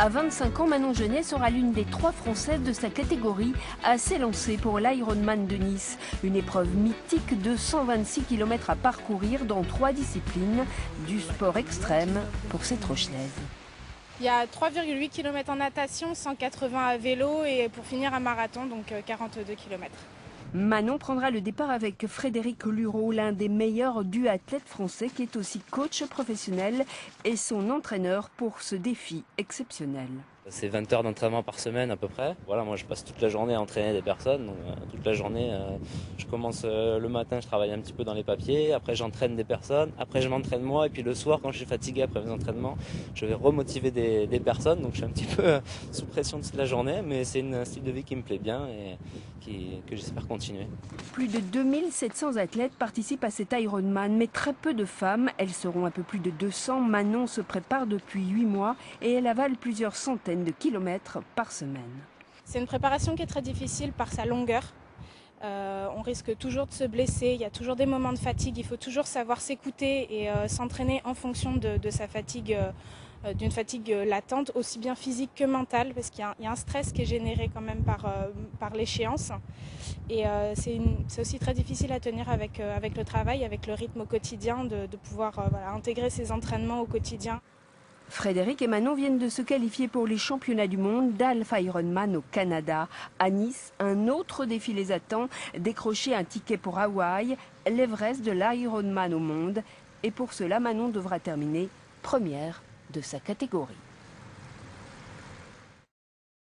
À 25 ans, Manon Genet sera l'une des 3 Françaises de sa catégorie à s'élancer pour l'Ironman de Nice. Une épreuve mythique de 126 km à parcourir dans 3 disciplines, du sport extrême pour cette Rochelaise. Il y a 3,8 km en natation, 180 à vélo et pour finir un marathon, donc 42 km. Manon prendra le départ avec Frédéric Lureau, l'un des meilleurs duathlètes français qui est aussi coach professionnel et son entraîneur pour ce défi exceptionnel. C'est 20 heures d'entraînement par semaine à peu près. Voilà, moi je passe toute la journée à entraîner des personnes. Donc, toute la journée, je commence le matin, je travaille un petit peu dans les papiers. Après j'entraîne des personnes. Après je m'entraîne moi. Et puis le soir, quand je suis fatigué après mes entraînements, je vais remotiver des personnes. Donc je suis un petit peu sous pression toute la journée. Mais c'est un style de vie qui me plaît bien et que j'espère continuer. Plus de 2700 athlètes participent à cet Ironman, mais très peu de femmes. Elles seront un peu plus de 200. Manon se prépare depuis 8 mois et elle avale plusieurs centaines de kilomètres par semaine. C'est une préparation qui est très difficile par sa longueur. On risque toujours de se blesser, il y a toujours des moments de fatigue, il faut toujours savoir s'écouter et s'entraîner en fonction de sa fatigue, d'une fatigue latente, aussi bien physique que mentale, parce qu'il y a un stress qui est généré quand même par l'échéance. Et c'est aussi très difficile à tenir avec le travail, avec le rythme au quotidien, de pouvoir intégrer ces entraînements au quotidien. Frédéric et Manon viennent de se qualifier pour les championnats du monde d'Alpha Ironman au Canada. À Nice, un autre défi les attend, décrocher un ticket pour Hawaï, l'Everest de l'Ironman au monde. Et pour cela, Manon devra terminer première de sa catégorie.